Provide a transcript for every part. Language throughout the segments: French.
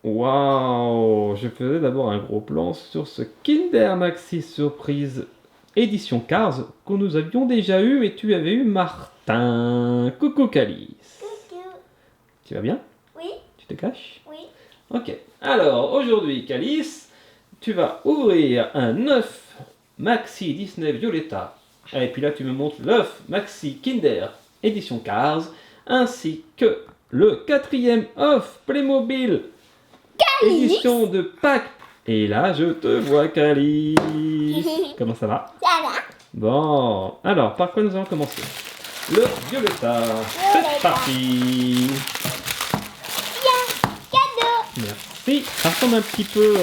Waouh! Je faisais d'abord un gros plan sur ce Kinder Maxi Surprise édition Cars que nous avions déjà eu, mais tu avais eu Martin. Coucou Calice. Coucou. Tu vas bien? Oui. Tu te caches? Oui. Ok. Alors aujourd'hui Calice, tu vas ouvrir un œuf Maxi Disney Violetta. Et puis là tu me montres l'œuf Maxi Kinder édition Cars, ainsi que le 4e œuf Playmobil édition de Pâques. Et là, je te vois, Calice. Comment ça va? Ça va. Bon, alors, par quoi nous allons commencer? Le Violetta. C'est parti. Tiens, cadeau. Merci. Ça ressemble un petit peu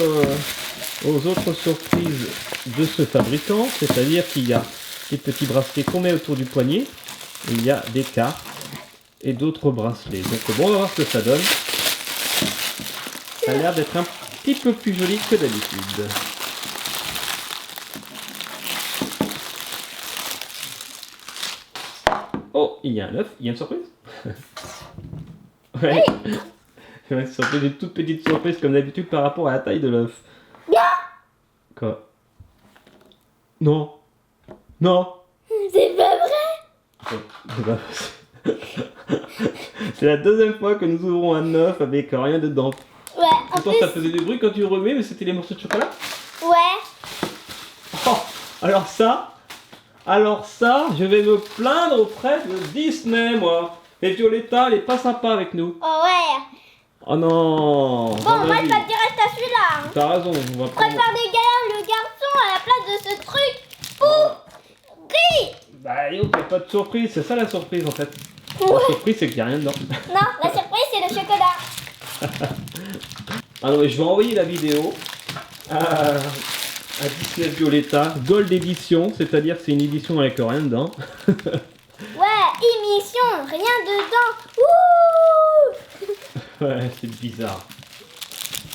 aux autres surprises de ce fabricant, c'est-à-dire qu'il y a des petits bracelets qu'on met autour du poignet, il y a des cartes et d'autres bracelets. Donc bon, on va voir ce que ça donne. Ça a l'air d'être un petit peu plus joli que d'habitude. Oh, il y a un œuf, il y a une surprise. Ouais. Une surprise, une toute petite surprise comme d'habitude par rapport à la taille de l'œuf. Quoi? Non. Non. C'est pas vrai. C'est pas possible. C'est la deuxième fois que nous ouvrons un œuf avec rien dedans. Ouais, en Pourtant plus... ça faisait du bruit quand tu le remets, mais c'était les morceaux de chocolat. Ouais. Oh, alors ça, je vais me plaindre auprès de Disney, moi. Et Violetta, elle est pas sympa avec nous. Oh ouais. Oh non. Bon, moi je vais te dire reste à celui-là. Hein. T'as raison, on va prendre... Préfère des galères le garçon à la place de ce truc pourri. Bah, yo, t'as pas de surprise, c'est ça la surprise en fait. Ouais. La surprise, c'est qu'il n'y a rien dedans. Non, la surprise c'est le chocolat. Ah non, mais je vais envoyer la vidéo à Disney Violetta, Gold Edition, c'est-à-dire que c'est une édition avec rien dedans. Ouais, émission, rien dedans. Ouh. Ouais, c'est bizarre.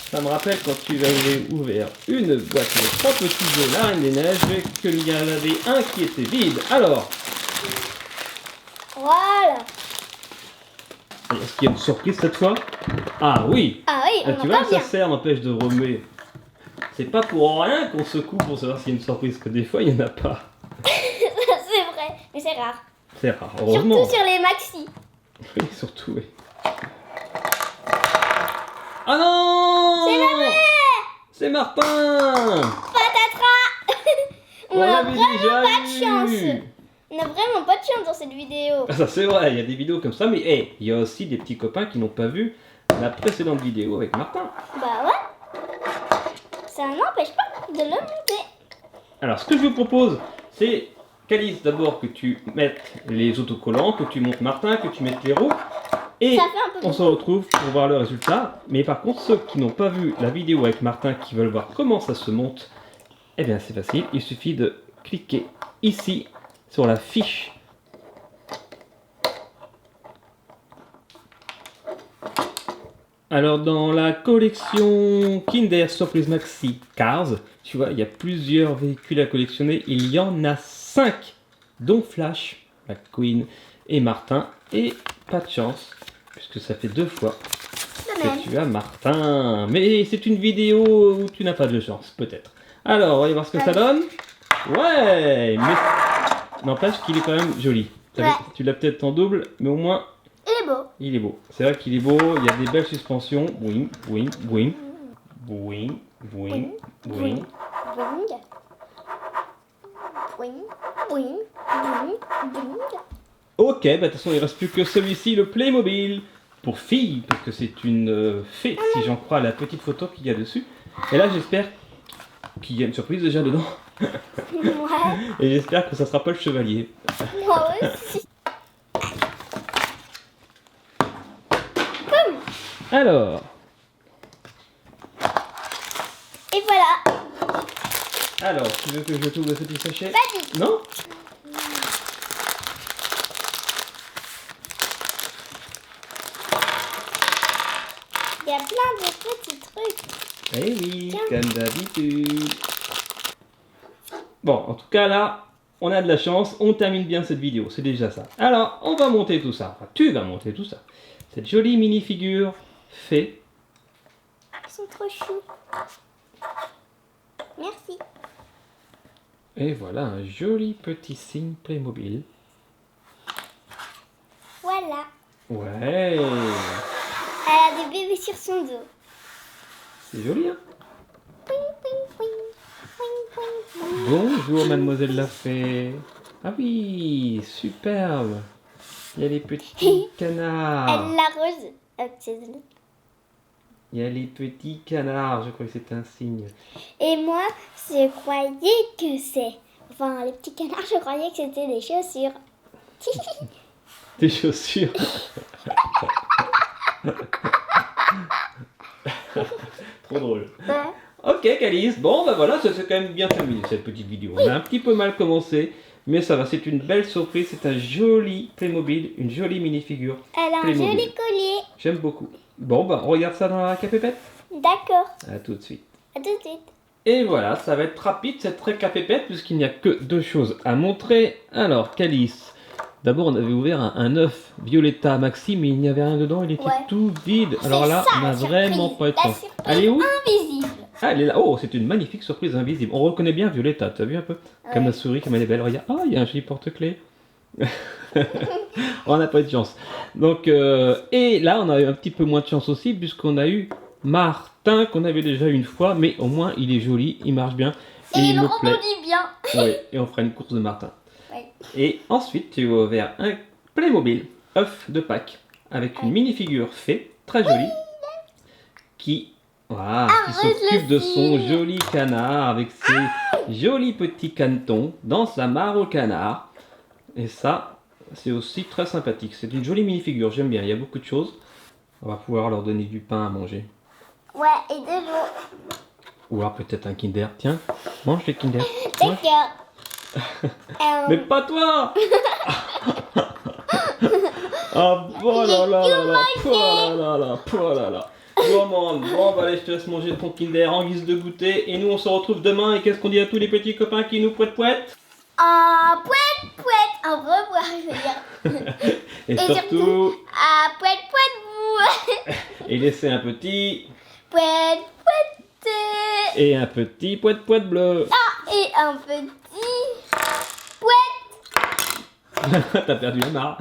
Ça me rappelle quand tu avais ouvert une boîte de 3 petits jeux La Reine des Neiges et qu'il y en avait un qui était vide. Alors, Voilà. est-ce qu'il y a une surprise cette fois? Ah oui. Ah oui, on Tu en vois, parle ça bien. sert, n'empêche de remuer. C'est pas pour rien qu'on secoue pour savoir s'il y a une surprise, que des fois il n'y en a pas. C'est vrai, mais c'est rare. C'est rare, heureusement. Surtout sur les maxi. Oui, surtout, oui. Ah non! C'est la vraie. C'est Martin! Patatras. On On a l'avait vraiment déjà pas de vu. chance. On a vraiment pas de chance dans cette vidéo. Ah, ça c'est vrai, il y a des vidéos comme ça, mais hey, il y a aussi des petits copains qui n'ont pas vu la précédente vidéo avec Martin. Bah ouais. Ça n'empêche pas de le monter. Alors, ce que je vous propose, c'est, Calice, d'abord que tu mettes les autocollants, que tu montes Martin, que tu mettes les roues, et Ça fait un peu on se retrouve pour voir le résultat. Mais par contre, ceux qui n'ont pas vu la vidéo avec Martin, qui veulent voir comment ça se monte, eh bien c'est facile, il suffit de cliquer ici sur la fiche. Alors dans la collection Kinder Surprise Maxi Cars, tu vois, il y a plusieurs véhicules à collectionner. Il y en a 5, dont Flash, McQueen et Martin. Et pas de chance, puisque ça fait 2 fois que tu as Martin. Mais c'est une vidéo où tu n'as pas de chance, peut-être. Alors, on va voir ce que ça donne. Ouais, mais n'empêche qu'il est quand même joli. Ouais. Tu l'as peut-être en double, mais au moins... Il est beau. Il est beau. C'est vrai qu'il est beau, il y a des belles suspensions. Boing, boing, boing. Boing, boing, boing. Boing. Boing. Boing. Boing. Boing. Ok, bah de toute façon il reste plus que celui-ci, le Playmobil. Pour filles, parce que c'est une fée, si j'en crois la petite photo qu'il y a dessus. Et là j'espère qu'il y a une surprise déjà dedans. Ouais. Et j'espère que ça sera pas le chevalier. Moi aussi. Alors, Et voilà. alors, tu veux que je t'ouvre ce petit sachet? Vas-y. Non? Il y a plein de petits trucs. Eh oui, Tiens. comme d'habitude. Bon, en tout cas là, on a de la chance, on termine bien cette vidéo, c'est déjà ça. Alors, on va monter tout ça, enfin tu vas monter tout ça. Cette jolie mini-figure fée sont trop choux. Merci. Et voilà un joli petit signe Playmobil. Voilà. Ouais, Elle a des bébés sur son dos. c'est joli, hein? Pouing, pouing, pouing. Pouing, pouing, pouing. Bonjour, mademoiselle Lafay. Ah oui, superbe. Il y a les petits canards. Elle l'arrose. Désolée. Il y a les petits canards. Je crois que c'est un signe. Et moi, je croyais que c'est... Enfin, les petits canards, je croyais que c'était des chaussures. Des chaussures. Trop drôle. Ouais. Ok, Calice. Bon, bah voilà, ça s'est quand même bien terminé cette petite vidéo. On a un petit peu mal commencé, mais ça va. C'est une belle surprise. C'est un joli Playmobil, une jolie minifigure. Elle a un Playmobil. joli collier. J'aime beaucoup. Bon, bah on regarde ça dans la cafépette. D'accord. À tout de suite. À tout de suite. Et voilà, ça va être rapide cette récapépète puisqu'il n'y a que deux choses à montrer. Alors, Calice, d'abord on avait ouvert un œuf Violetta Maxi, mais il n'y avait rien dedans, il était Ouais. tout vide. Alors C'est là, ça, on n'a la vraiment surprise. pas eu de La chance. surprise Elle est où? invisible. Ah, elle est là. Oh, c'est une magnifique surprise invisible. On reconnaît bien Violetta, tu as vu un peu? Comme Ouais. la souris, comme elle est belle. Regarde, ah, il y a un joli porte-clés. On n'a pas eu de chance. Donc, et là, on a eu un petit peu moins de chance aussi, puisqu'on a eu Martin, qu'on avait déjà une fois, mais au moins, il est joli, il marche bien, et, Et il il me plaît. rebondit bien. Oui, et on fera une course de Martin. Ouais. Et ensuite, tu as ouvert un Playmobil, œuf de Pâques, avec une minifigure fée, très jolie, qui, voilà, qui Arrête s'occupe le de son film. joli canard, avec ses jolis petits canetons, dans sa mare au canard. Et ça, c'est aussi très sympathique. C'est une jolie minifigure, j'aime bien, il y a beaucoup de choses. On va pouvoir leur donner du pain à manger. Ouais, et de l'eau. Ou alors peut-être un Kinder. Tiens, mange les Kinder. Mange. D'accord. Mais pas toi. Ah, oh là là là là, oh là là là, oh là là. Bon, bah allez, je te laisse manger ton Kinder en guise de goûter. Et nous, on se retrouve demain. Et qu'est-ce qu'on dit à tous les petits copains qui nous pouettent? Pouette, pouette. Au revoir, je veux dire. Et surtout, surtout, pouette, pouette, vous. et laissez un petit Pouette, pouette. et un petit pouette bleu. Ah, et un petit pouette. T'as perdu la marre.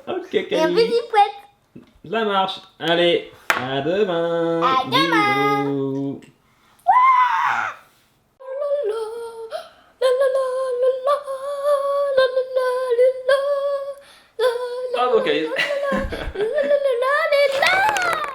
Ok, Et un Camille. petit pouette. Ça marche. Allez, à demain. À demain. Bisous.